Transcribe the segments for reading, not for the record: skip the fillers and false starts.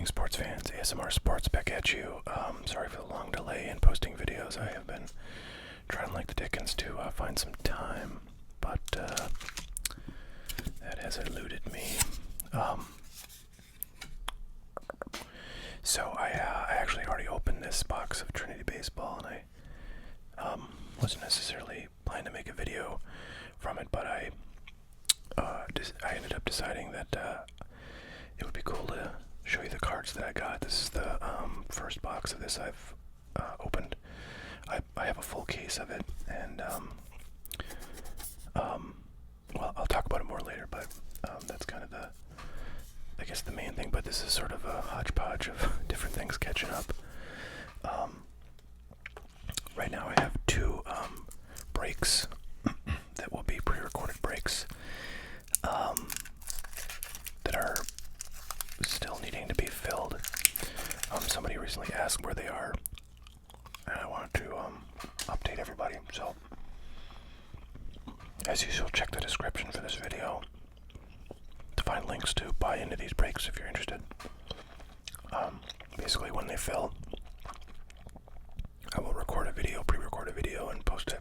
Greetings, sports fans. ASMR Sports back at you. Sorry for the long delay in posting videos. I have been trying like the dickens to find some time, but that has eluded me. So I actually already opened this box of Trinity Baseball, and I wasn't necessarily planning to make a video from it, but I ended up deciding that it would be cool to show you the cards that I got. This is the first box of this I've opened. I have a full case of it, and well, I'll talk about it more later, but that's kind of I guess the main thing. But this is sort of a hodgepodge of different things catching up. Right now I have two breaks that will be pre-recorded breaks that are still needing to be filled. Somebody recently asked where they are, and I wanted to update everybody. So, as usual, check the description for this video to find links to buy into these breaks if you're interested. Basically, when they fill, I will record a video, pre-record a video, and post it.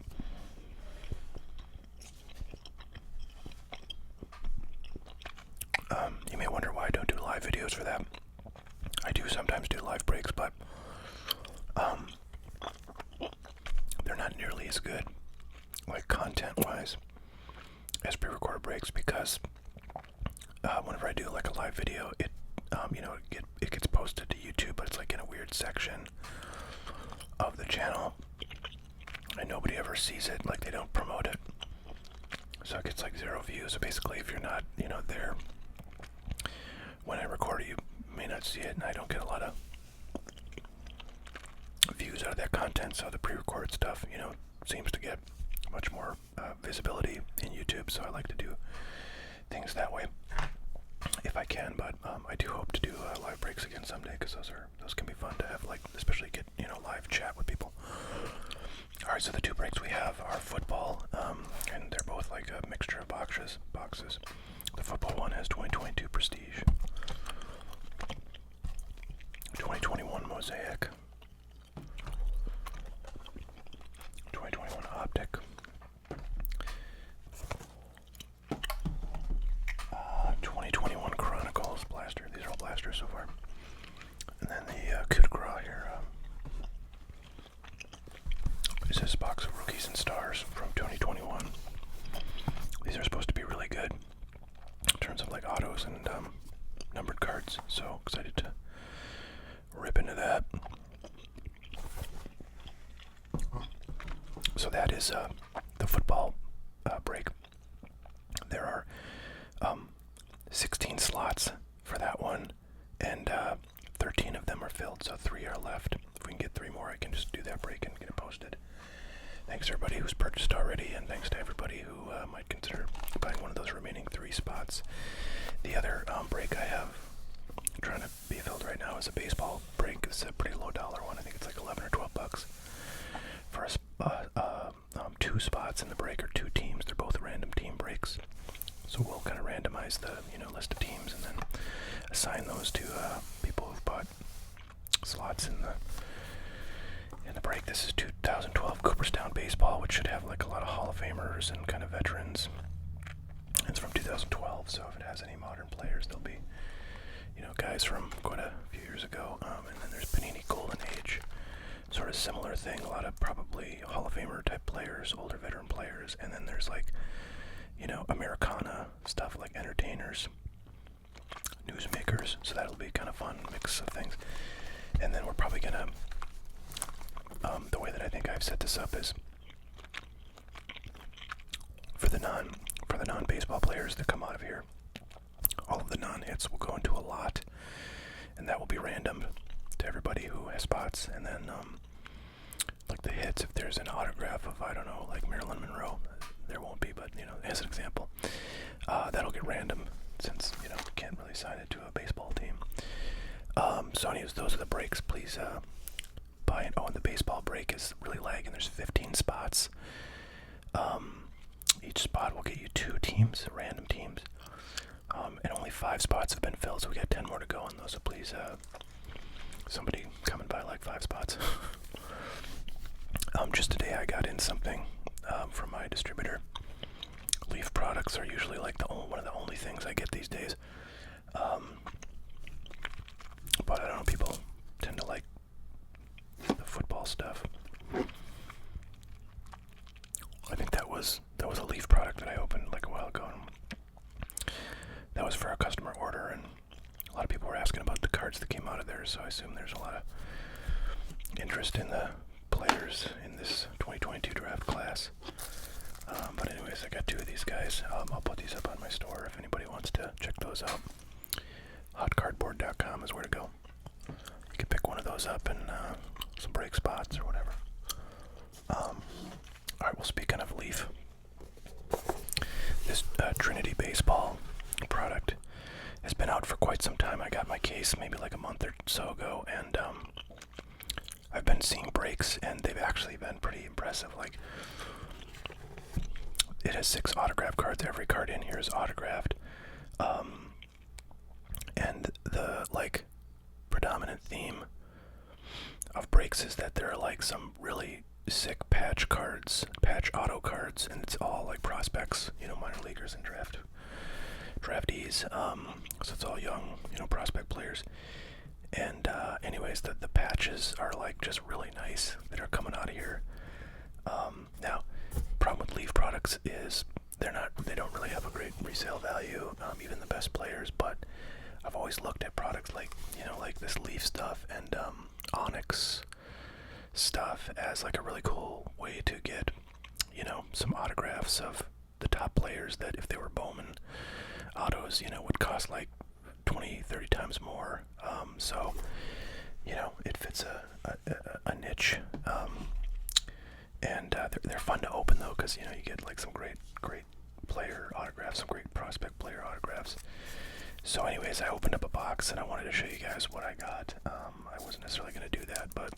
You may wonder why I don't do live videos for that. I do sometimes do live breaks, but they're not nearly as good, like content-wise, as pre-recorded breaks, because whenever I do like a live video, it it gets posted to YouTube, but it's like in a weird section of the channel, and nobody ever sees it. Like, they don't promote it, so it gets like 0 views. So basically, if you're not there when I record it, you may not see it, and I don't get a lot of views out of that content. So the pre-recorded stuff, seems to get much more visibility in YouTube. So I like to do things that way if I can. But I do hope to do live breaks again someday, because those can be fun to have, like, especially get live chat with people. All right, so the two breaks we have are football, and they're both like a mixture of boxes. The football one has 2022 Prestige, 2021 Mosaic, 2021 Optic, 2021 Chronicles Blaster. These are all blasters so far. And then the coup de grace here. This is a box of Rookies and Stars from 2021. These are supposed to be really good in terms of like autos and numbered cards. So excited to rip into that. So that is the football break. There are 16 slots for that one, and 13 of them are filled, so 3 are left. If we can get 3 more, I can just do that break and get it posted. Thanks to everybody who's purchased already, and thanks to everybody who might consider buying one of those remaining 3 spots. The other break I have trying to be filled right now is a baseball break. It's a pretty low dollar one. I think it's like 11 or 12 bucks for a 2 spots in the break, or 2 teams. They're both random team breaks. So we'll kind of randomize the list of teams and then assign those to people who've bought slots in the break. This is 2012 Cooperstown Baseball, which should have like a lot of Hall of Famers and kind of veterans. It's from 2012, so if it has any modern players, there'll be guys from quite a few years ago. And then there's Panini Golden Age, sort of similar thing. A lot of probably Hall of Famer type players, older veteran players, and then there's like Americana stuff, like entertainers, newsmakers. So that'll be kind of fun mix of things. And then we're probably gonna the way that I think I've set this up is for the non-baseball players that come out of here, all of the non-hits will go into a lot, and that will be random to everybody who has spots. And then like the hits, if there's an autograph of, I don't know, like Marilyn Monroe, there won't be, but as an example, that'll get random, since we can't really sign it to a baseball team. So anyways, those are the breaks. Please buy it. Oh, and the baseball break is really lagging. There's 15 spots. Each spot will get you 2 teams, random teams, and only 5 spots have been filled, so we got 10 more to go on those. So please, somebody come and buy like 5 spots. Just today I got in something from my distributor. Leaf products are usually like one of the only things I get these days. But I don't know, people tend to like the football stuff. I think that was a Leaf product that I opened like a while ago. That was for a customer order, and a lot of people were asking about the cards that came out of there, so I assume there's a lot of interest in the players in this 2022 draft class. But anyways, I got 2 of these guys. I'll put these up on my store if anybody wants to check those out. Hotcardboard.com is where to go. You can pick one of those up and some break spots or whatever. Alright, well, speaking of Leaf, this Trinity Baseball product has been out for quite some time. I got my case maybe like a month or so ago, and I've been seeing breaks, and they've actually been pretty impressive. Like, it has 6 autograph cards. Every card in here is autographed. And the, like, predominant theme of breaks is that there are, like, some really sick patch auto cards, and it's all, like, prospects, minor leaguers and draftees. So it's all young, prospect players. And, anyways, the patches are, like, just really nice that are coming out of here. Now, problem with Leaf products is they don't really have a great resale value, even the best players, but I've always looked at products like, like this Leaf stuff and Onyx stuff as like a really cool way to get, some autographs of the top players that if they were Bowman autos, would cost like 20-30 times more. So, it fits a niche. And they're fun to open though, because you get like some great player autographs, some great prospect player autographs. So anyways, I opened up a box and I wanted to show you guys what I got. I wasn't necessarily going to do that, but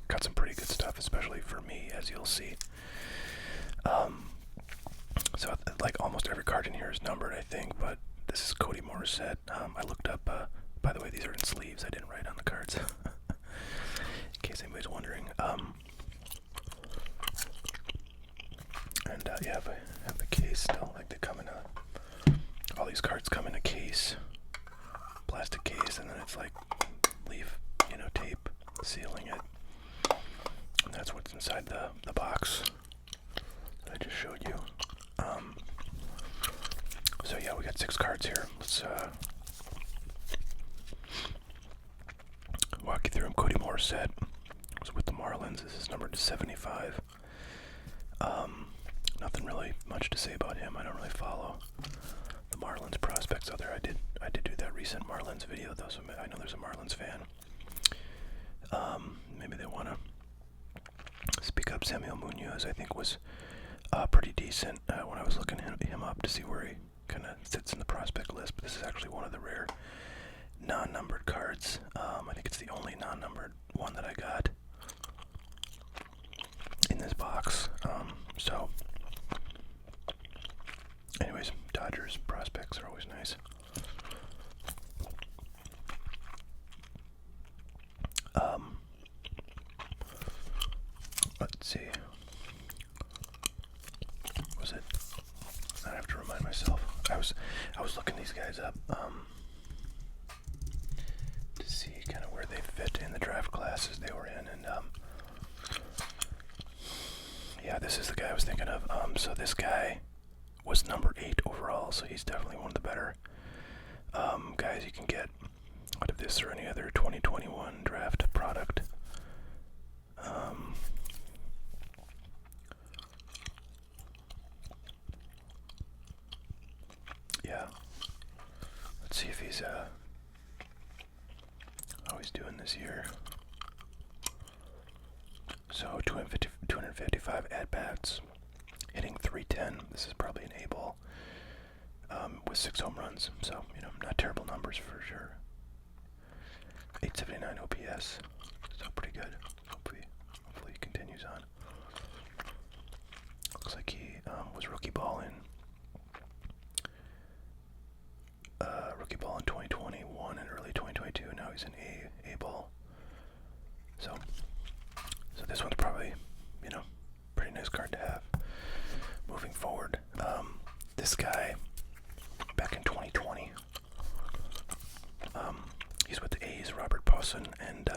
got some pretty good stuff, especially for me, as you'll see. So like almost every card in here is numbered, I think, but this is Cody Morissette. I looked up, by the way, these are in sleeves. I didn't write on the cards, in case anybody's wondering. And yeah, I have the case still. Like they come in all these cards come in a case, plastic case, and then it's like Leaf, tape sealing it. And that's what's inside the box that I just showed you. So yeah, we got 6 cards here. Let's walk you through them. Cody Morissette was with the Marlins. This is numbered to 75. Nothing really much to say about him. I don't really follow the Marlins prospects out there. I did do that recent Marlins video. I know there's a Marlins fan. Maybe they want to speak up. Samuel Munoz, I think, was pretty decent when I was looking him up to see where he kind of sits in the prospect list. But this is actually one of the rare non-numbered cards. I think it's the only non-numbered one that I got in this box. So anyways, Dodgers prospects are always nice. Let's see. Was it? I have to remind myself. I was looking these guys up to see kind of where they fit in the draft classes they were in, and yeah, this is the guy I was thinking of. So this guy was number 8 overall, so he's definitely one of the better guys you can get out of this or any other 2021 draft product. Yeah. Let's see if he's how he's doing this year. So 255 at-bats, hitting .310. This is probably an A-ball with 6 home runs. So, not terrible numbers for sure. 879 OPS, so pretty good. Hopefully he continues on. Looks like he was rookie ball in this guy back in 2020. He's with the A's, Robert Puason, and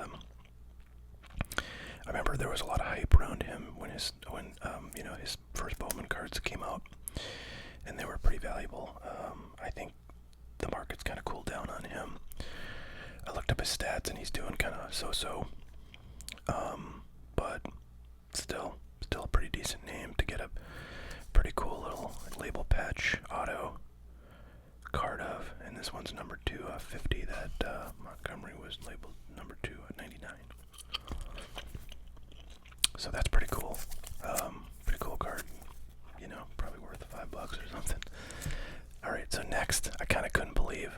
I remember there was a lot of hype around him when his first Bowman cards came out, and they were pretty valuable. I think the market's kind of cooled down on him. I looked up his stats, and he's doing kind of so-so, but still a pretty decent name to get a pretty cool little label patch auto card of. And this one's number 250 that Montgomery was labeled number 2 at 99. So that's pretty cool. Pretty cool card. Probably worth $5 or something. Alright, so next, I kind of couldn't believe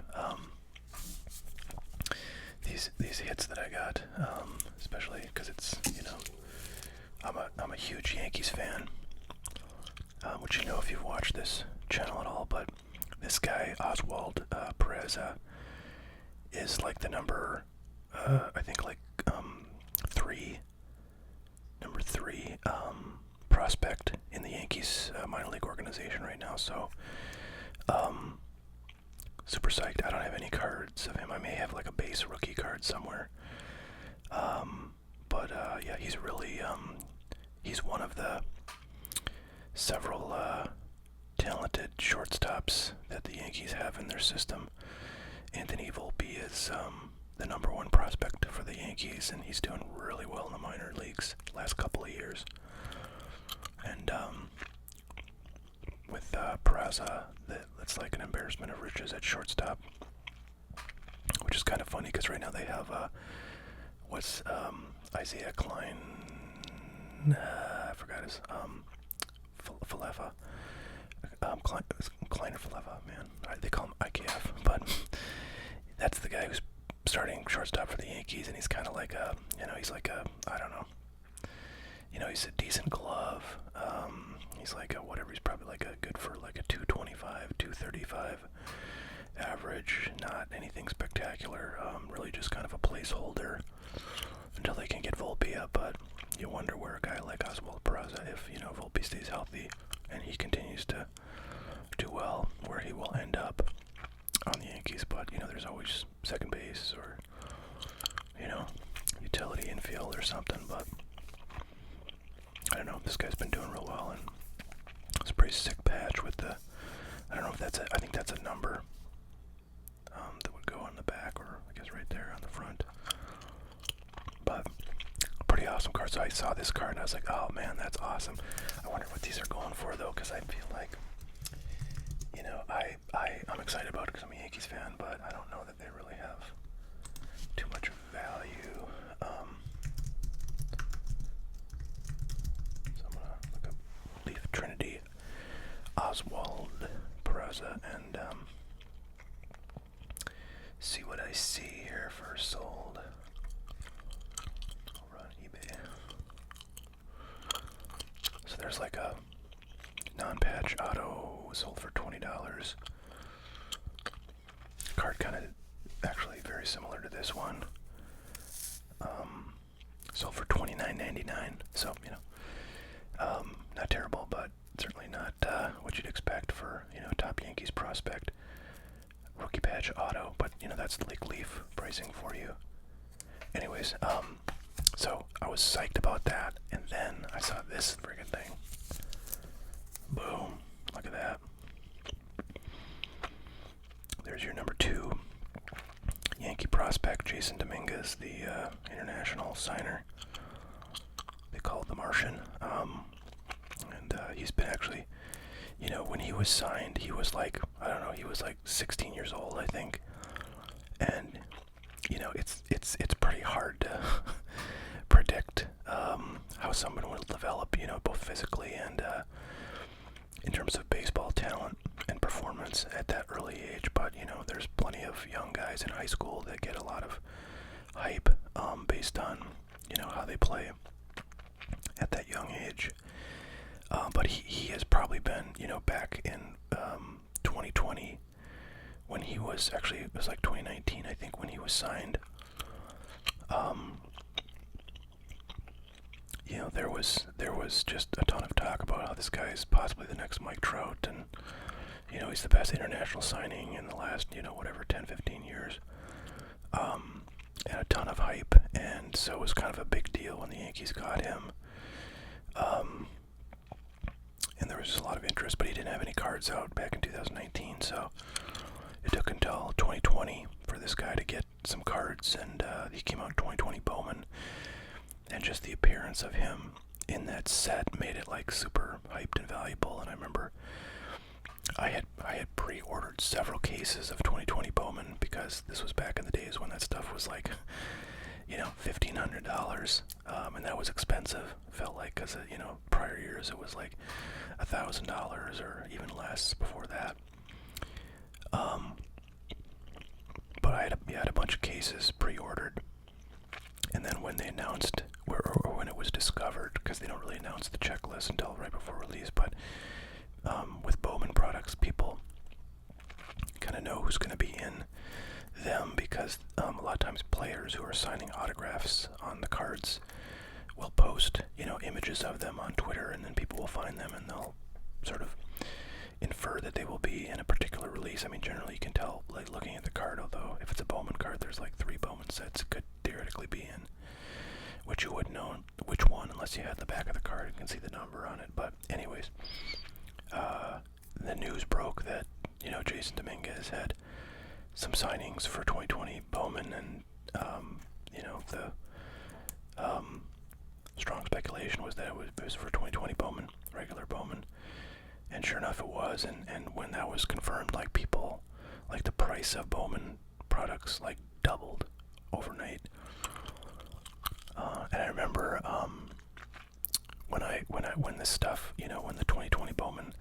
these hits that I got, especially because it's, I'm a huge Yankees fan, which if you've watched this channel at all, but this guy, Oswald Perez, is like the number, I think number three prospect in the Yankees minor league organization right now, so super psyched. I don't have any cards of him. I may have like a base rookie card somewhere, but yeah, he's really he's one of the several talented shortstops that the Yankees have in their system. Anthony Volpe is the number one prospect for the Yankees, and he's doing really well in the minor leagues last couple of years. And with Peraza, that's like an embarrassment of riches at shortstop, which is kind of funny because right now they have Isaiah Klein, I forgot his Falefa, Kleiner Falefa, man, they call him IKF, but that's the guy who's starting shortstop for the Yankees, and he's kind of like he's like I don't know, he's a decent glove. He's like whatever. He's probably like good for like a 225, 235 average. Not anything spectacular. Really just kind of a placeholder until they can get Volpe up. But you wonder where a guy like Oswald Peraza, if Volpe stays healthy and he continues to do well, where he will end up on the Yankees. But there's always second base or utility infield or something. But I don't know. This guy's been doing real well, and it's a pretty sick patch with the, I don't know if that's I think that's a number that would go on the back, or I guess right there on the front. But pretty awesome card. So I saw this card and I was like, oh man, that's awesome. I wonder what these are going for though, because I feel like, I'm excited about it because I'm a Yankees fan, but I don't know that they really have too much value. So I'm gonna look up Leaf Trinity, Oswald Peraza, and see what I see here for sold over on eBay. So there's like a non-patch auto sold for $20. Card kind of actually very similar to this one. Sold for $29.99. So not terrible, but certainly not what you'd expect for top Yankees prospect. Rookie patch auto, but that's like Leaf pricing for you. Anyways, so I was psyched about that, and then I saw this friggin' thing. Boom! Look at that. There's your number 2 Yankee prospect, Jason Dominguez, the international signer. They call it the Martian. And he's been actually, when he was signed, he was like, I don't know, he was like 16 years old, I think. And it's pretty hard to predict how someone will develop, both physically and in terms of baseball talent and performance at that early age. But there's plenty of young guys in high school that get a lot of hype based on how they play at that young age. But he has probably been back in 2020 when he was actually, it was like 2019 I think when he was signed. There was just a ton of talk about how this guy is possibly the next Mike Trout, and You know, he's the best international signing in the last, you know, whatever, 10, 15 years. And a ton of hype, and so it was kind of a big deal when the Yankees got him. And there was just a lot of interest, but he didn't have any cards out back in 2019, so it took until 2020 for this guy to get some cards, and he came out in 2020 Bowman, and just the appearance of him in that set made it like super hyped and valuable. And I remember I had pre-ordered several cases of 2020 Bowman, because this was back in the days when that stuff was like, you know, $1,500, and that was expensive. Felt like, because you know, prior years it was like $1,000 or even less before that. But I had a bunch of cases pre-ordered, and then when they announced, or when it was discovered, because they don't really announce the checklist until right before release, but with Bowman products, people kind of know who's going to be in them, because a lot of times players who are signing autographs on the cards will post, you know, images of them on Twitter, and then people will find them and they'll sort of infer that they will be in a particular release. I mean, generally you can tell, like, looking at the card, although if it's a Bowman card, there's like 3 Bowman sets it could theoretically be in, which you wouldn't know which one unless you had the back of the card and can see the number on it. But anyways, the news broke that, you know, Jason Dominguez had some signings for 2020 Bowman, and you know, the strong speculation was that it was for 2020 Bowman, regular Bowman, and sure enough it was. And when that was confirmed, like, people, like, the price of Bowman products like doubled overnight. And I remember when this stuff, you know, when the 2020 Bowman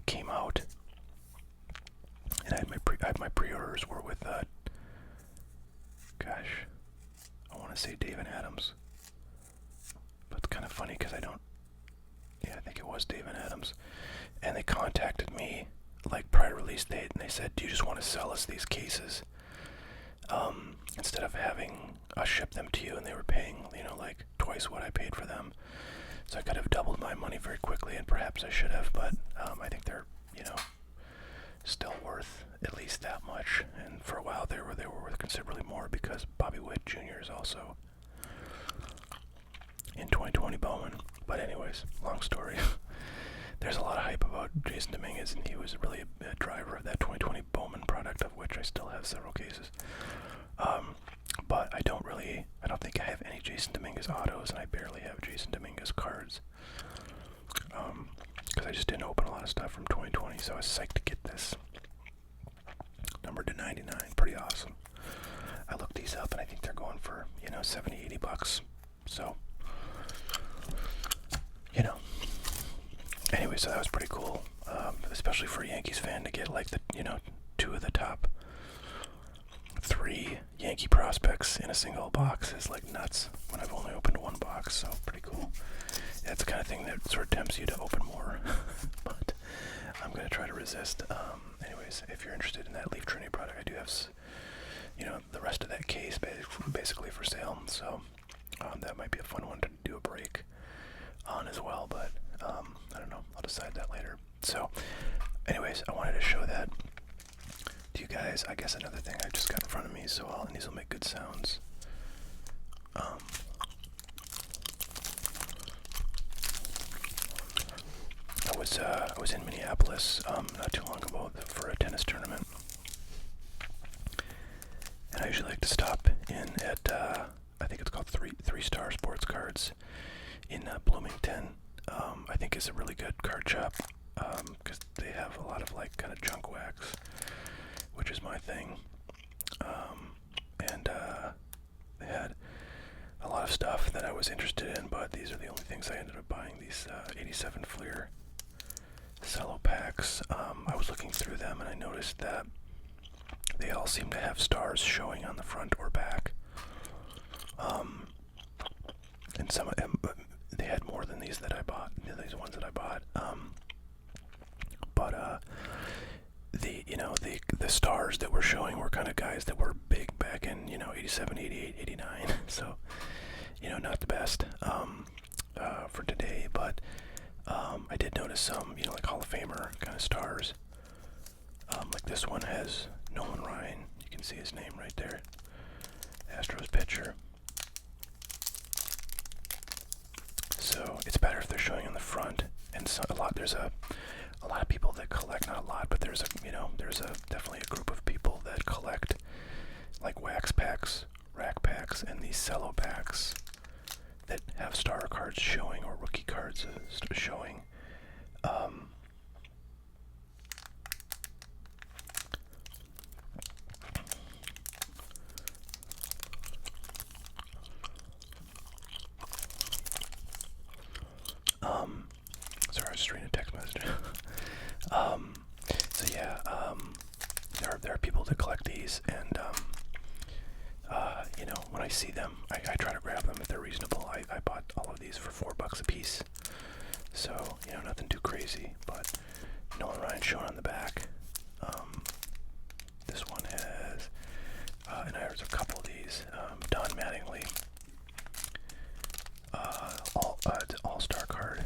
came out, and I had my pre-orders were with gosh, I want to say Dave and Adams, but it's kind of funny because I think it was Dave and Adams, and they contacted me like prior to release date, and they said, do you just want to sell us these cases instead of having us ship them to you? And they were paying, you know, like twice what I paid for them, so I could have doubled my money very quickly, and perhaps I should have, but I think they're, you know, still worth at least that much. And for a while they were worth considerably more, because Bobby Witt Jr. is also in 2020 Bowman. But anyways, long story. There's a lot of hype about Jason Dominguez, and he was really a driver of that 2020 Bowman product, of which I still have several cases. But I don't think I have any Jason Dominguez autos, and I barely have Jason Dominguez cards, because I just didn't open a lot of stuff from 2020, so I was psyched to get this. Numbered to 99, pretty awesome. I looked these up, and I think they're going for, you know, $70, $80. So, you know. Anyway, so that was pretty cool, especially for a Yankees fan to get, like, the, you know, 2 of the top 3 Yankee prospects in a single box is like nuts, when I've only opened 1 box, so pretty cool. That's the kind of thing that sort of tempts you to open more, but I'm going to try to resist. Anyways, if you're interested in that Leaf Trinity product, I do have, you know, the rest of that case basically for sale, so that might be a fun one to do a break on as well, but I don't know, I'll decide that later. So anyways, I wanted to show that to you guys. I guess another thing I just got in front of me, so and these will make good sounds. I was in Minneapolis not too long ago for a tennis tournament, and I usually like to stop in at I think it's called Three Star Sports Cards in Bloomington. I think is a really good card shop, because they have a lot of, like, kind of junk wax, which is my thing. And they had a lot of stuff that I was interested in, but these are the only things I ended up buying. These 87 Fleer cello packs. I was looking through them, and I noticed that they all seem to have stars showing on the front or back. And some of them, they had more than these that I bought, these ones that I bought. But the stars that were showing were kind of guys that were big back in, 87, 88, 89. So, not the best for today, but I did notice some, you know, like Hall of Famer kind of stars. Like this one has Nolan Ryan. You can see his name right there. Astros pitcher. So it's better if they're showing on the front. And so there's a lot of people that collect, not a lot, but there's definitely a group of people that collect like wax packs, rack packs, and these cello packs that have star cards showing or rookie cards showing. Sorry, I was just reading a text message. So yeah, there are people that collect these, and you know, when I see them, I try to grab them if they're reasonable. I bought all of these for $4 a piece, so you know, nothing too crazy. But Nolan Ryan shown on the back. This one has, and there's a couple of these. Don Mattingly, all-star card.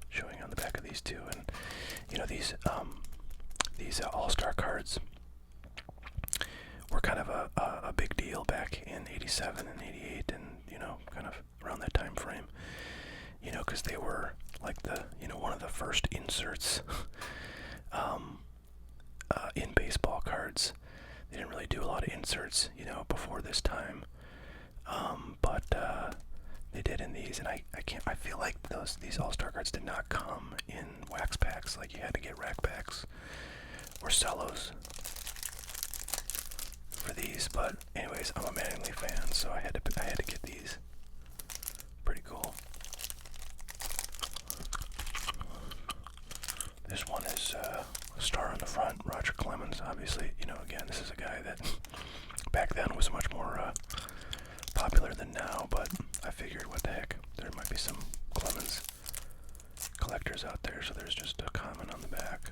Showing on the back of these two, and you know, these all-star cards were kind of a big deal back in '87 and '88, and you know, kind of around that time frame. You know, because they were like one of the first inserts in baseball cards. They didn't really do a lot of inserts, you know, before this time, but they did in these, and I feel like these all-star cards did not come in wax packs. Like, you had to get rack packs or cellos for these. But anyways, I'm a Mattingly fan, so I had to get these. Pretty cool. This one is a star on the front, Roger Clemens. Obviously, you know, again, this is a guy that back then was much more popular than now, but I figured, what the heck, there might be some Clemens collectors out there, so there's just a comment on the back.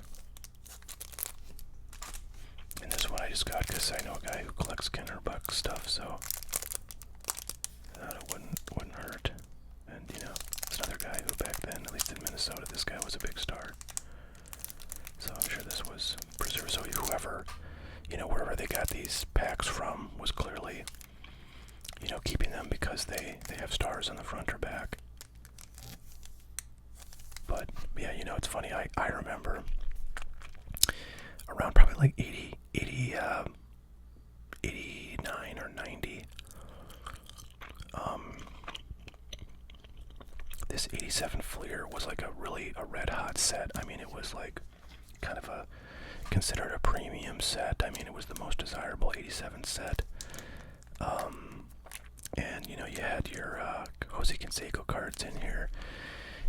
And this one I just got because I know a guy who collects Kenner Buck stuff, so I thought it wouldn't hurt. And you know, it's another guy who back then, at least in Minnesota, this guy was a big star. So I'm sure this was preserved. So whoever, you know, wherever they got these packs from was clearly, you know, keeping them because they have stars on the front or back. But yeah, you know, it's funny. I remember around probably like 89 or 90. This 87 Fleer was like a red hot set. I mean, it was like kind of considered a premium set. I mean, it was the most desirable 87 set. And you know, you had your Jose Canseco cards in here.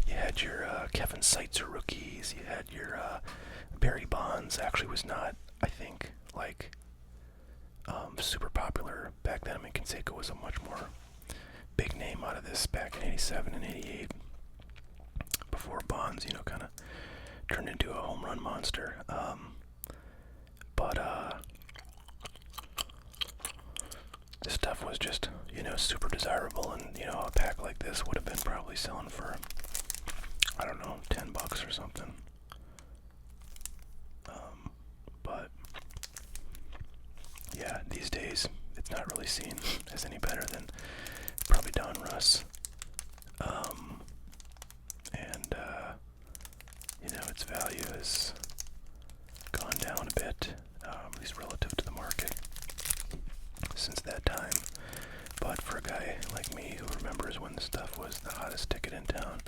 You had your Kevin Seitzer rookies. You had your Barry Bonds. Actually, was not, I think, like super popular back then. I mean, Canseco was a much more big name out of this back in '87 and '88. Before Bonds, you know, kind of turned into a home run monster. But this stuff was just, you know, super desirable, and you know, a pack like this would have been probably selling for, I don't know, $10 or something. But yeah, these days it's not really seen as any better than probably Don Russ. And you know, its value has gone down a bit, at least relative to the market, since that time. But for a guy like me who remembers when this stuff was the hottest ticket in town,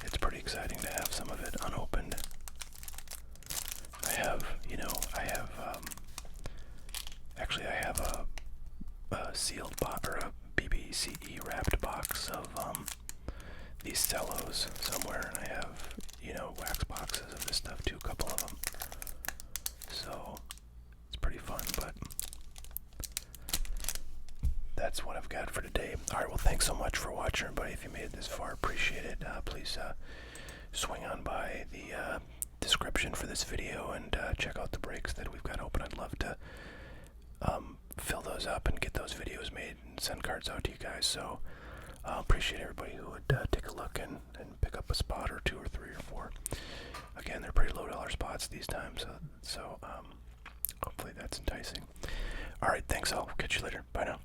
it's pretty exciting to have some of it unopened. I have a sealed box, or a BBCE wrapped box of these cellos somewhere, and I have, you know, wax boxes of this stuff too, a couple of them. So it's pretty fun, but that's what I've got for today. Alright, well, thanks so much for watching, everybody. If you made it this far, appreciate it. Please swing on by the description for this video and check out the breaks that we've got open. I'd love to fill those up and get those videos made and send cards out to you guys. So Appreciate everybody who would take a look and pick up a spot or 2 or 3 or 4. Again, they're pretty low dollar spots these times, so hopefully that's enticing. All right, thanks. I'll catch you later. Bye now.